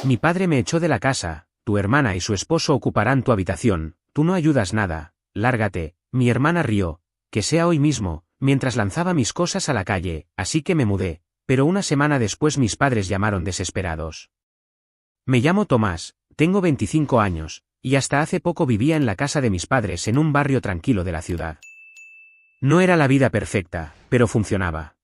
Mi padre me echó de la casa, tu hermana y su esposo ocuparán tu habitación, tú no ayudas nada, lárgate. Mi hermana rió, que sea hoy mismo, mientras lanzaba mis cosas a la calle, así que me mudé, pero una semana después mis padres llamaron desesperados. Me llamo Tomás, tengo 25 años, y hasta hace poco vivía en la casa de mis padres en un barrio tranquilo de la ciudad. No era la vida perfecta, pero funcionaba.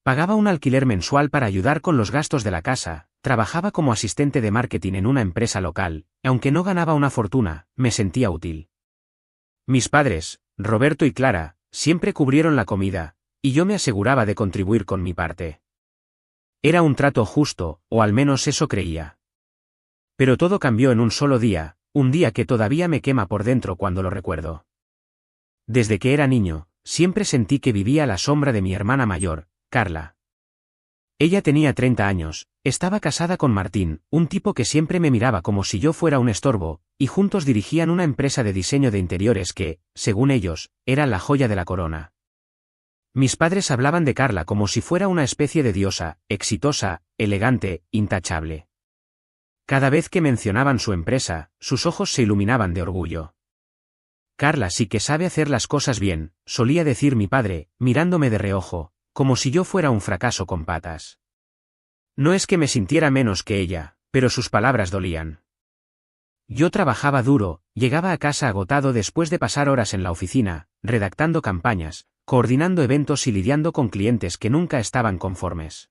Pagaba un alquiler mensual para ayudar con los gastos de la casa, trabajaba como asistente de marketing en una empresa local, y aunque no ganaba una fortuna, me sentía útil. Mis padres, Roberto y Clara, siempre cubrieron la comida, y yo me aseguraba de contribuir con mi parte. Era un trato justo, o al menos eso creía. Pero todo cambió en un solo día, un día que todavía me quema por dentro cuando lo recuerdo. Desde que era niño, siempre sentí que vivía a la sombra de mi hermana mayor, Carla. Ella tenía 30 años, estaba casada con Martín, un tipo que siempre me miraba como si yo fuera un estorbo, y juntos dirigían una empresa de diseño de interiores que, según ellos, era la joya de la corona. Mis padres hablaban de Carla como si fuera una especie de diosa, exitosa, elegante, intachable. Cada vez que mencionaban su empresa, sus ojos se iluminaban de orgullo. Carla sí que sabe hacer las cosas bien, solía decir mi padre, mirándome de reojo, como si yo fuera un fracaso con patas. No es que me sintiera menos que ella, pero sus palabras dolían. Yo trabajaba duro, llegaba a casa agotado después de pasar horas en la oficina, redactando campañas, coordinando eventos y lidiando con clientes que nunca estaban conformes.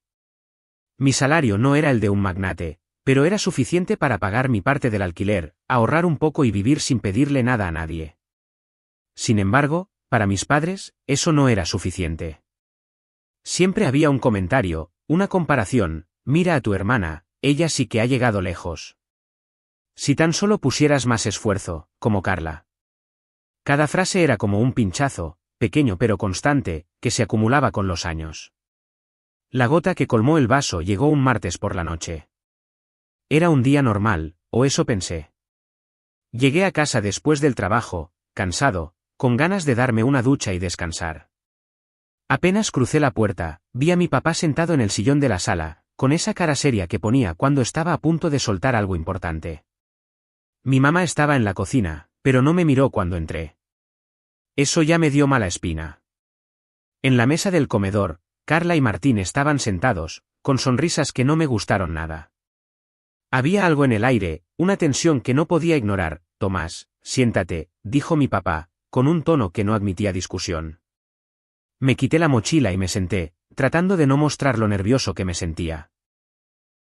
Mi salario no era el de un magnate, pero era suficiente para pagar mi parte del alquiler, ahorrar un poco y vivir sin pedirle nada a nadie. Sin embargo, para mis padres, eso no era suficiente. Siempre había un comentario, una comparación, mira a tu hermana, ella sí que ha llegado lejos. Si tan solo pusieras más esfuerzo, como Carla. Cada frase era como un pinchazo, pequeño pero constante, que se acumulaba con los años. La gota que colmó el vaso llegó un martes por la noche. Era un día normal, o eso pensé. Llegué a casa después del trabajo, cansado, con ganas de darme una ducha y descansar. Apenas crucé la puerta, vi a mi papá sentado en el sillón de la sala, con esa cara seria que ponía cuando estaba a punto de soltar algo importante. Mi mamá estaba en la cocina, pero no me miró cuando entré. Eso ya me dio mala espina. En la mesa del comedor, Carla y Martín estaban sentados, con sonrisas que no me gustaron nada. Había algo en el aire, una tensión que no podía ignorar. Tomás, siéntate, dijo mi papá, con un tono que no admitía discusión. Me quité la mochila y me senté, tratando de no mostrar lo nervioso que me sentía.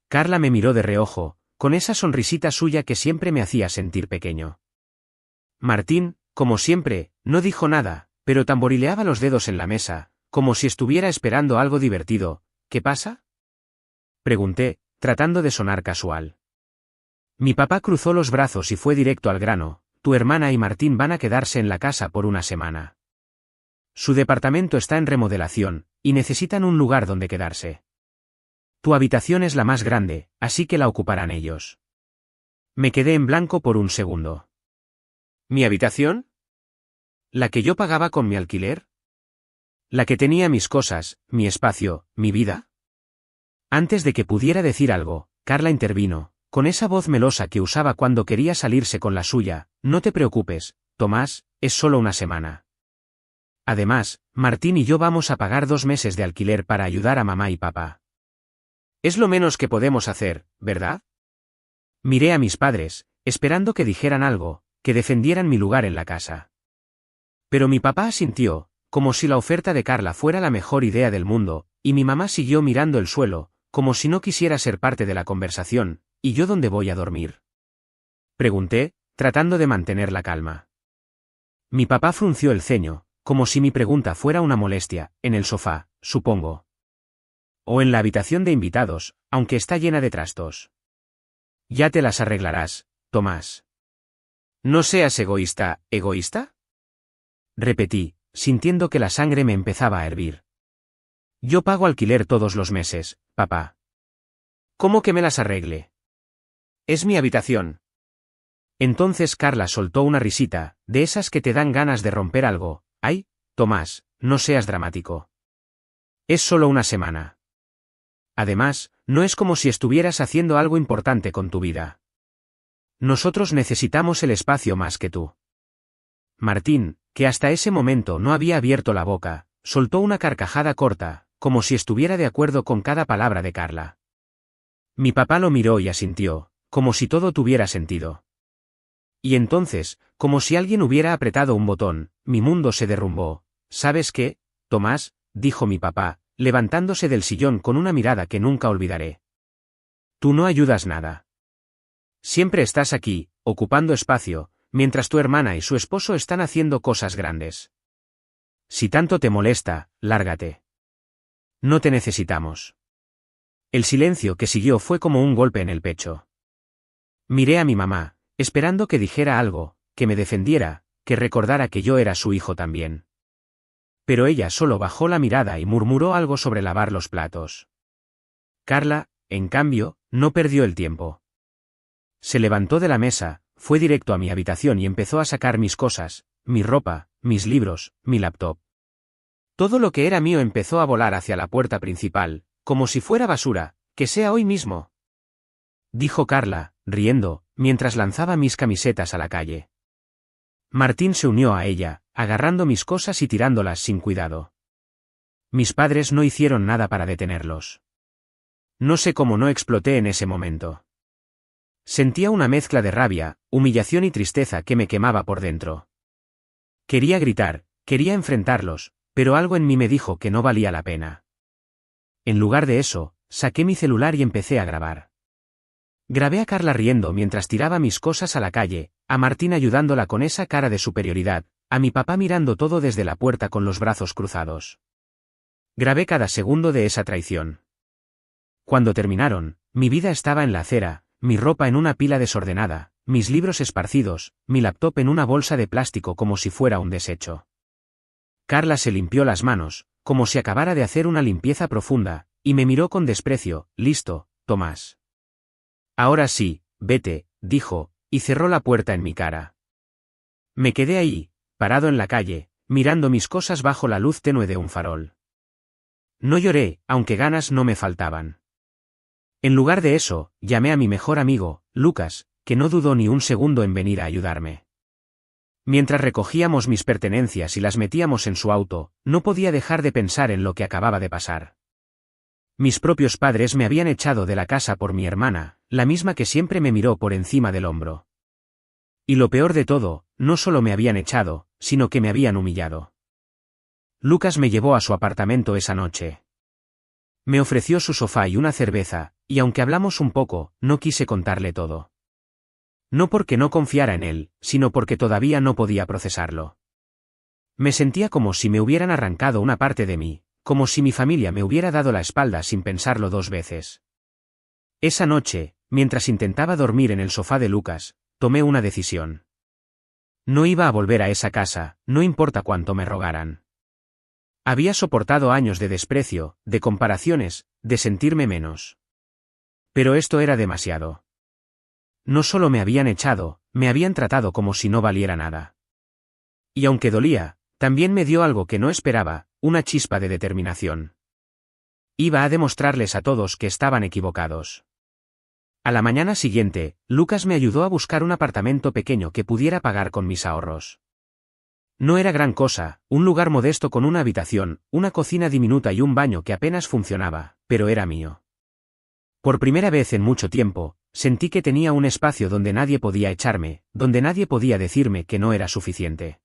Carla me miró de reojo, con esa sonrisita suya que siempre me hacía sentir pequeño. Martín, como siempre, no dijo nada, pero tamborileaba los dedos en la mesa, como si estuviera esperando algo divertido. ¿Qué pasa?, pregunté, tratando de sonar casual. Mi papá cruzó los brazos y fue directo al grano. Tu hermana y Martín van a quedarse en la casa por una semana. Su departamento está en remodelación, y necesitan un lugar donde quedarse. Tu habitación es la más grande, así que la ocuparán ellos. Me quedé en blanco por un segundo. ¿Mi habitación? ¿La que yo pagaba con mi alquiler? ¿La que tenía mis cosas, mi espacio, mi vida? Antes de que pudiera decir algo, Carla intervino, con esa voz melosa que usaba cuando quería salirse con la suya. No te preocupes, Tomás, es solo una semana. Además, Martín y yo vamos a pagar 2 meses de alquiler para ayudar a mamá y papá. Es lo menos que podemos hacer, ¿verdad? Miré a mis padres, esperando que dijeran algo, que defendieran mi lugar en la casa. Pero mi papá asintió, como si la oferta de Carla fuera la mejor idea del mundo, y mi mamá siguió mirando el suelo, como si no quisiera ser parte de la conversación. ¿Y yo dónde voy a dormir?, pregunté, tratando de mantener la calma. Mi papá frunció el ceño, como si mi pregunta fuera una molestia. En el sofá, supongo. O en la habitación de invitados, aunque está llena de trastos. Ya te las arreglarás, Tomás. No seas egoísta. ¿Egoísta?, repetí, sintiendo que la sangre me empezaba a hervir. Yo pago alquiler todos los meses, papá. ¿Cómo que me las arregle? Es mi habitación. Entonces Carla soltó una risita, de esas que te dan ganas de romper algo. Ay, Tomás, no seas dramático. Es solo una semana. Además, No es como si estuvieras haciendo algo importante con tu vida. Nosotros necesitamos el espacio más que tú. Martín, que hasta ese momento no había abierto la boca, soltó una carcajada corta, como si estuviera de acuerdo con cada palabra de Carla. Mi papá lo miró y asintió, como si todo tuviera sentido. Y entonces, como si alguien hubiera apretado un botón, mi mundo se derrumbó. ¿Sabes qué, Tomás?, dijo mi papá, levantándose del sillón con una mirada que nunca olvidaré. Tú no ayudas nada. Siempre estás aquí, ocupando espacio, mientras tu hermana y su esposo están haciendo cosas grandes. Si tanto te molesta, lárgate. No te necesitamos. El silencio que siguió fue como un golpe en el pecho. Miré a mi mamá, esperando que dijera algo, que me defendiera, que recordara que yo era su hijo también. Pero ella solo bajó la mirada y murmuró algo sobre lavar los platos. Carla, en cambio, no perdió el tiempo. Se levantó de la mesa, fue directo a mi habitación y empezó a sacar mis cosas, mi ropa, mis libros, mi laptop. Todo lo que era mío empezó a volar hacia la puerta principal, como si fuera basura, que sea hoy mismo. Dijo Carla, riendo, mientras lanzaba mis camisetas a la calle. Martín se unió a ella, agarrando mis cosas y tirándolas sin cuidado. Mis padres no hicieron nada para detenerlos. No sé cómo no exploté en ese momento. Sentía una mezcla de rabia, humillación y tristeza que me quemaba por dentro. Quería gritar, quería enfrentarlos, pero algo en mí me dijo que no valía la pena. En lugar de eso, saqué mi celular y empecé a grabar. Grabé a Carla riendo mientras tiraba mis cosas a la calle, a Martín ayudándola con esa cara de superioridad, a mi papá mirando todo desde la puerta con los brazos cruzados. Grabé cada segundo de esa traición. Cuando terminaron, mi vida estaba en la acera, mi ropa en una pila desordenada, mis libros esparcidos, mi laptop en una bolsa de plástico como si fuera un desecho. Carla se limpió las manos, como si acabara de hacer una limpieza profunda, y me miró con desprecio. Listo, Tomás. Ahora sí, vete, dijo, y cerró la puerta en mi cara. Me quedé ahí, parado en la calle, mirando mis cosas bajo la luz tenue de un farol. No lloré, aunque ganas no me faltaban. En lugar de eso, llamé a mi mejor amigo, Lucas, que no dudó ni un segundo en venir a ayudarme. Mientras recogíamos mis pertenencias y las metíamos en su auto, no podía dejar de pensar en lo que acababa de pasar. Mis propios padres me habían echado de la casa por mi hermana, la misma que siempre me miró por encima del hombro. Y lo peor de todo, no solo me habían echado, sino que me habían humillado. Lucas me llevó a su apartamento esa noche. Me ofreció su sofá y una cerveza, y aunque hablamos un poco, no quise contarle todo. No porque no confiara en él, sino porque todavía no podía procesarlo. Me sentía como si me hubieran arrancado una parte de mí, como si mi familia me hubiera dado la espalda sin pensarlo dos veces. Esa noche, mientras intentaba dormir en el sofá de Lucas, tomé una decisión. No iba a volver a esa casa, no importa cuánto me rogaran. Había soportado años de desprecio, de comparaciones, de sentirme menos. Pero esto era demasiado. No solo me habían echado, me habían tratado como si no valiera nada. Y aunque dolía, también me dio algo que no esperaba, una chispa de determinación. Iba a demostrarles a todos que estaban equivocados. A la mañana siguiente, Lucas me ayudó a buscar un apartamento pequeño que pudiera pagar con mis ahorros. No era gran cosa, un lugar modesto con una habitación, una cocina diminuta y un baño que apenas funcionaba, pero era mío. Por primera vez en mucho tiempo, sentí que tenía un espacio donde nadie podía echarme, donde nadie podía decirme que no era suficiente.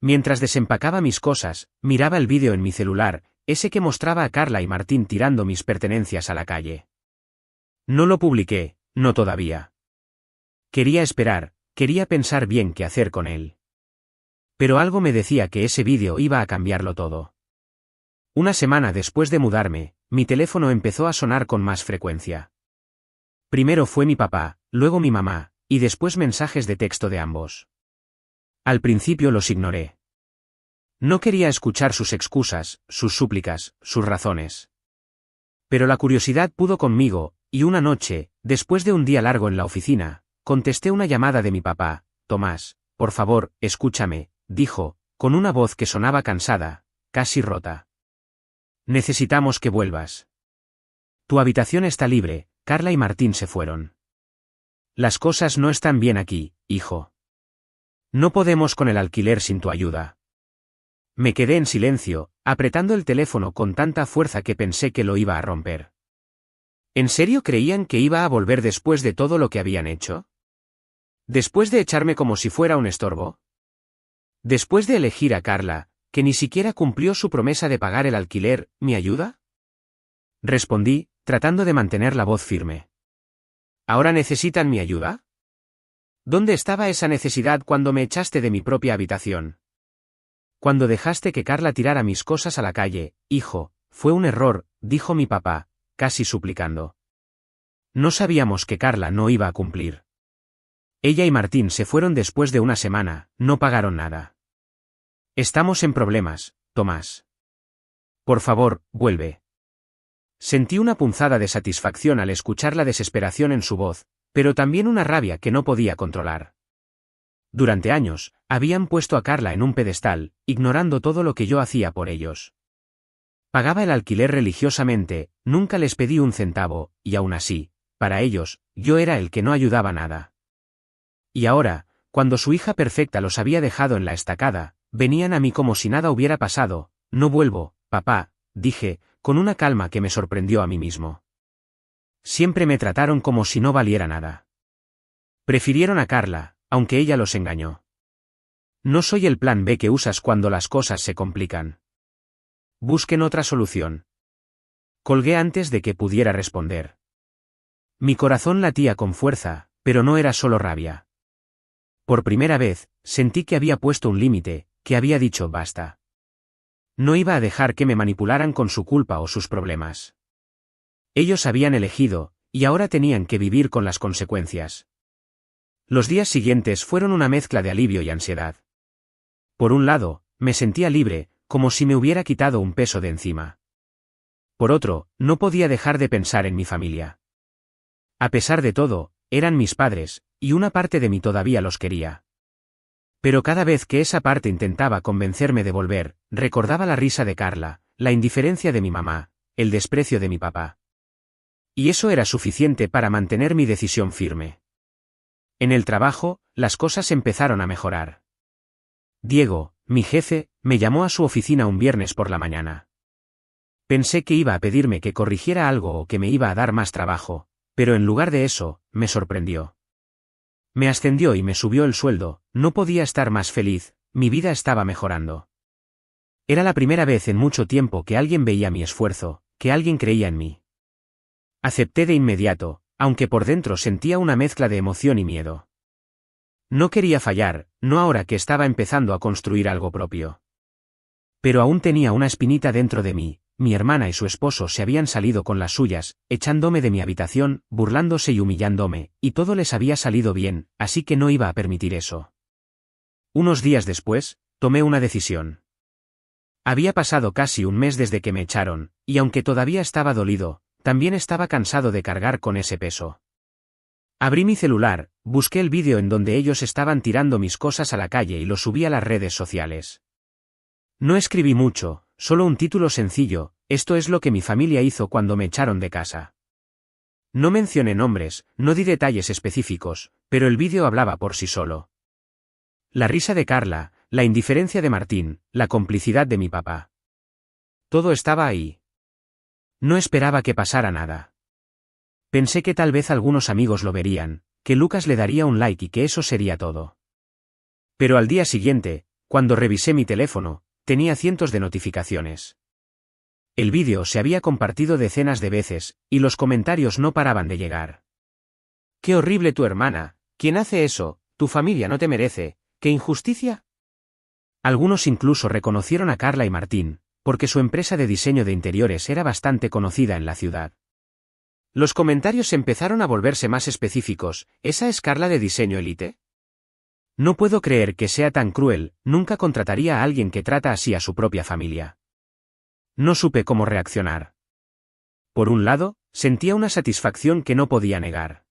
Mientras desempacaba mis cosas, miraba el vídeo en mi celular, ese que mostraba a Carla y Martín tirando mis pertenencias a la calle. No lo publiqué, no todavía. Quería esperar, quería pensar bien qué hacer con él. Pero algo me decía que ese vídeo iba a cambiarlo todo. Una semana después de mudarme, mi teléfono empezó a sonar con más frecuencia. Primero fue mi papá, luego mi mamá, y después mensajes de texto de ambos. Al principio los ignoré. No quería escuchar sus excusas, sus súplicas, sus razones. Pero la curiosidad pudo conmigo, y una noche, después de un día largo en la oficina, contesté una llamada de mi papá. Tomás, por favor, escúchame, dijo, con una voz que sonaba cansada, casi rota. Necesitamos que vuelvas. Tu habitación está libre, Carla y Martín se fueron. Las cosas no están bien aquí, hijo. No podemos con el alquiler sin tu ayuda. Me quedé en silencio, apretando el teléfono con tanta fuerza que pensé que lo iba a romper. ¿En serio creían que iba a volver después de todo lo que habían hecho? ¿Después de echarme como si fuera un estorbo? ¿Después de elegir a Carla, que ni siquiera cumplió su promesa de pagar el alquiler, mi ayuda? Respondí, tratando de mantener la voz firme. ¿Ahora necesitan mi ayuda? ¿Dónde estaba esa necesidad cuando me echaste de mi propia habitación? Cuando dejaste que Carla tirara mis cosas a la calle, hijo, fue un error, dijo mi papá, casi suplicando. No sabíamos que Carla no iba a cumplir. Ella y Martín se fueron después de una semana, no pagaron nada. Estamos en problemas, Tomás. Por favor, vuelve. Sentí una punzada de satisfacción al escuchar la desesperación en su voz, pero también una rabia que no podía controlar. Durante años, habían puesto a Carla en un pedestal, ignorando todo lo que yo hacía por ellos. Pagaba el alquiler religiosamente, nunca les pedí un centavo, y aún así, para ellos, yo era el que no ayudaba nada. Y ahora, cuando su hija perfecta los había dejado en la estacada, venían a mí como si nada hubiera pasado. No vuelvo, papá, dije, con una calma que me sorprendió a mí mismo. Siempre me trataron como si no valiera nada. Prefirieron a Carla, aunque ella los engañó. No soy el plan B que usas cuando las cosas se complican. Busquen otra solución. Colgué antes de que pudiera responder. Mi corazón latía con fuerza, pero no era solo rabia. Por primera vez, sentí que había puesto un límite, que había dicho basta. No iba a dejar que me manipularan con su culpa o sus problemas. Ellos habían elegido, y ahora tenían que vivir con las consecuencias. Los días siguientes fueron una mezcla de alivio y ansiedad. Por un lado, me sentía libre, como si me hubiera quitado un peso de encima. Por otro, no podía dejar de pensar en mi familia. A pesar de todo, eran mis padres, y una parte de mí todavía los quería. Pero cada vez que esa parte intentaba convencerme de volver, recordaba la risa de Carla, la indiferencia de mi mamá, el desprecio de mi papá. Y eso era suficiente para mantener mi decisión firme. En el trabajo, las cosas empezaron a mejorar. Diego, mi jefe, me llamó a su oficina un viernes por la mañana. Pensé que iba a pedirme que corrigiera algo o que me iba a dar más trabajo, pero en lugar de eso, me sorprendió. Me ascendió y me subió el sueldo, no podía estar más feliz, mi vida estaba mejorando. Era la primera vez en mucho tiempo que alguien veía mi esfuerzo, que alguien creía en mí. Acepté de inmediato, aunque por dentro sentía una mezcla de emoción y miedo. No quería fallar, no ahora que estaba empezando a construir algo propio. Pero aún tenía una espinita dentro de mí. Mi hermana y su esposo se habían salido con las suyas, echándome de mi habitación, burlándose y humillándome, y todo les había salido bien, así que no iba a permitir eso. Unos días después, tomé una decisión. Había pasado casi un mes desde que me echaron, y aunque todavía estaba dolido, también estaba cansado de cargar con ese peso. Abrí mi celular, busqué el vídeo en donde ellos estaban tirando mis cosas a la calle y lo subí a las redes sociales. No escribí mucho, solo un título sencillo: esto es lo que mi familia hizo cuando me echaron de casa. No mencioné nombres, no di detalles específicos, pero el vídeo hablaba por sí solo. La risa de Carla, la indiferencia de Martín, la complicidad de mi papá. Todo estaba ahí. No esperaba que pasara nada. Pensé que tal vez algunos amigos lo verían, que Lucas le daría un like y que eso sería todo. Pero al día siguiente, cuando revisé mi teléfono, tenía cientos de notificaciones. El vídeo se había compartido decenas de veces, y los comentarios no paraban de llegar. ¡Qué horrible tu hermana! ¿Quién hace eso? Tu familia no te merece. ¡Qué injusticia! Algunos incluso reconocieron a Carla y Martín, porque su empresa de diseño de interiores era bastante conocida en la ciudad. Los comentarios empezaron a volverse más específicos. ¿Esa es Carla de Diseño Elite? No puedo creer que sea tan cruel, nunca contrataría a alguien que trata así a su propia familia. No supe cómo reaccionar. Por un lado, sentía una satisfacción que no podía negar.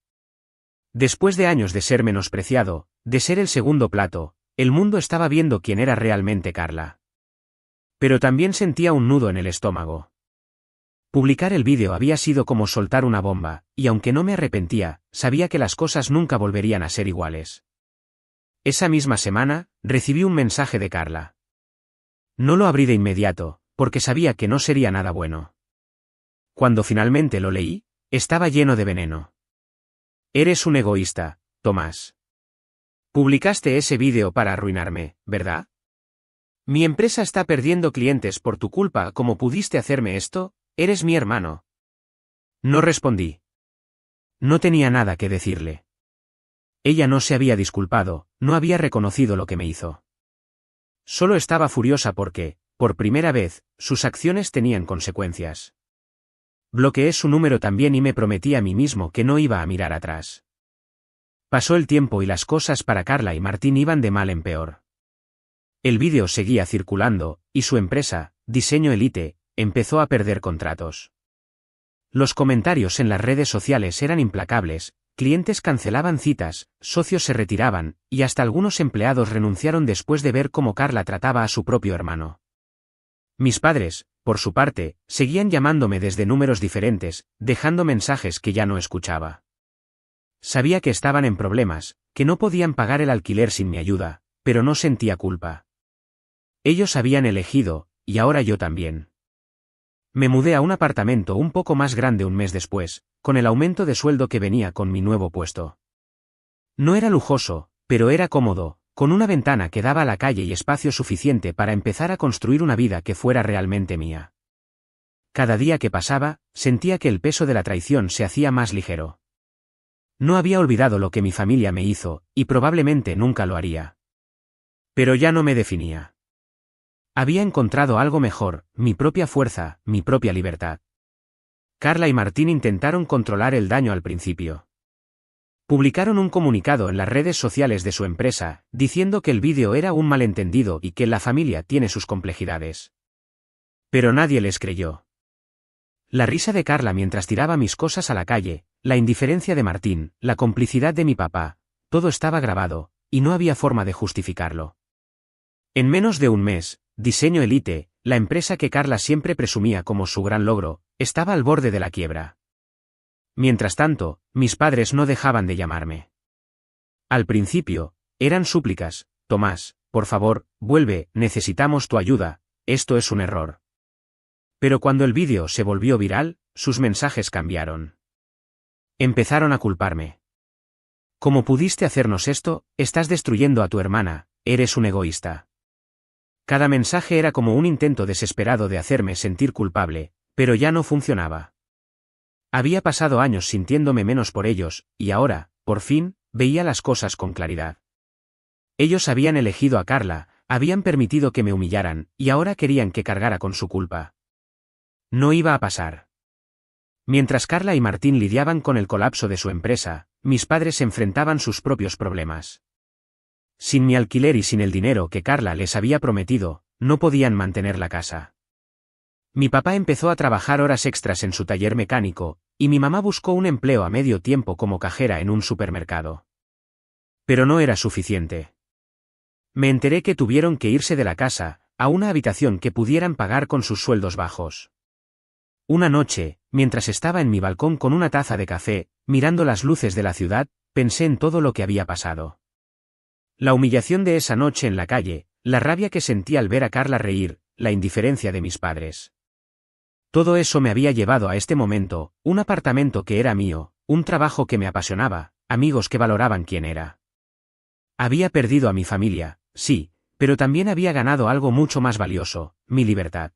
Después de años de ser menospreciado, de ser el segundo plato, el mundo estaba viendo quién era realmente Carla. Pero también sentía un nudo en el estómago. Publicar el vídeo había sido como soltar una bomba, y aunque no me arrepentía, sabía que las cosas nunca volverían a ser iguales. Esa misma semana, recibí un mensaje de Carla. No lo abrí de inmediato, porque sabía que no sería nada bueno. Cuando finalmente lo leí, estaba lleno de veneno. Eres un egoísta, Tomás. Publicaste ese vídeo para arruinarme, ¿verdad? Mi empresa está perdiendo clientes por tu culpa. ¿Cómo pudiste hacerme esto? Eres mi hermano. No respondí. No tenía nada que decirle. Ella no se había disculpado, no había reconocido lo que me hizo. Solo estaba furiosa porque, por primera vez, sus acciones tenían consecuencias. Bloqueé su número también y me prometí a mí mismo que no iba a mirar atrás. Pasó el tiempo y las cosas para Carla y Martín iban de mal en peor. El vídeo seguía circulando, y su empresa, Diseño Elite, empezó a perder contratos. Los comentarios en las redes sociales eran implacables, clientes cancelaban citas, socios se retiraban, y hasta algunos empleados renunciaron después de ver cómo Carla trataba a su propio hermano. Mis padres, por su parte, seguían llamándome desde números diferentes, dejando mensajes que ya no escuchaba. Sabía que estaban en problemas, que no podían pagar el alquiler sin mi ayuda, pero no sentía culpa. Ellos habían elegido, y ahora yo también. Me mudé a un apartamento un poco más grande un mes después, con el aumento de sueldo que venía con mi nuevo puesto. No era lujoso, pero era cómodo, con una ventana que daba a la calle y espacio suficiente para empezar a construir una vida que fuera realmente mía. Cada día que pasaba, sentía que el peso de la traición se hacía más ligero. No había olvidado lo que mi familia me hizo, y probablemente nunca lo haría. Pero ya no me definía. Había encontrado algo mejor, mi propia fuerza, mi propia libertad. Carla y Martín intentaron controlar el daño al principio. Publicaron un comunicado en las redes sociales de su empresa, diciendo que el vídeo era un malentendido y que la familia tiene sus complejidades. Pero nadie les creyó. La risa de Carla mientras tiraba mis cosas a la calle, la indiferencia de Martín, la complicidad de mi papá, todo estaba grabado, y no había forma de justificarlo. En menos de un mes, Diseño Elite, la empresa que Carla siempre presumía como su gran logro, estaba al borde de la quiebra. Mientras tanto, mis padres no dejaban de llamarme. Al principio, eran súplicas: Tomás, por favor, vuelve, necesitamos tu ayuda, esto es un error. Pero cuando el vídeo se volvió viral, sus mensajes cambiaron. Empezaron a culparme. ¿Cómo pudiste hacernos esto? Estás destruyendo a tu hermana, eres un egoísta. Cada mensaje era como un intento desesperado de hacerme sentir culpable, pero ya no funcionaba. Había pasado años sintiéndome menos por ellos, y ahora, por fin, veía las cosas con claridad. Ellos habían elegido a Carla, habían permitido que me humillaran, y ahora querían que cargara con su culpa. No iba a pasar. Mientras Carla y Martín lidiaban con el colapso de su empresa, mis padres enfrentaban sus propios problemas. Sin mi alquiler y sin el dinero que Carla les había prometido, no podían mantener la casa. Mi papá empezó a trabajar horas extras en su taller mecánico, y mi mamá buscó un empleo a medio tiempo como cajera en un supermercado. Pero no era suficiente. Me enteré que tuvieron que irse de la casa, a una habitación que pudieran pagar con sus sueldos bajos. Una noche, mientras estaba en mi balcón con una taza de café, mirando las luces de la ciudad, pensé en todo lo que había pasado. La humillación de esa noche en la calle, la rabia que sentí al ver a Carla reír, la indiferencia de mis padres. Todo eso me había llevado a este momento: un apartamento que era mío, un trabajo que me apasionaba, amigos que valoraban quién era. Había perdido a mi familia, sí, pero también había ganado algo mucho más valioso: mi libertad.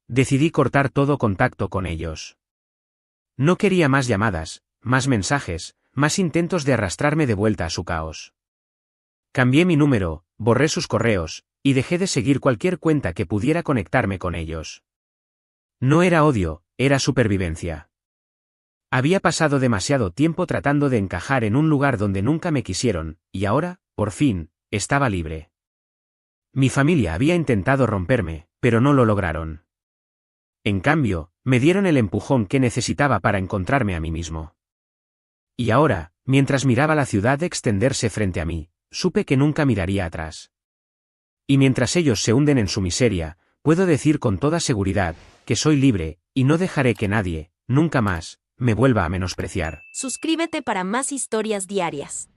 Decidí cortar todo contacto con ellos. No quería más llamadas, más mensajes, más intentos de arrastrarme de vuelta a su caos. Cambié mi número, borré sus correos, y dejé de seguir cualquier cuenta que pudiera conectarme con ellos. No era odio, era supervivencia. Había pasado demasiado tiempo tratando de encajar en un lugar donde nunca me quisieron, y ahora, por fin, estaba libre. Mi familia había intentado romperme, pero no lo lograron. En cambio, me dieron el empujón que necesitaba para encontrarme a mí mismo. Y ahora, mientras miraba la ciudad extenderse frente a mí, supe que nunca miraría atrás. Y mientras ellos se hunden en su miseria, puedo decir con toda seguridad que soy libre, Y no dejaré que nadie, nunca más, me vuelva a menospreciar. Suscríbete para más historias diarias.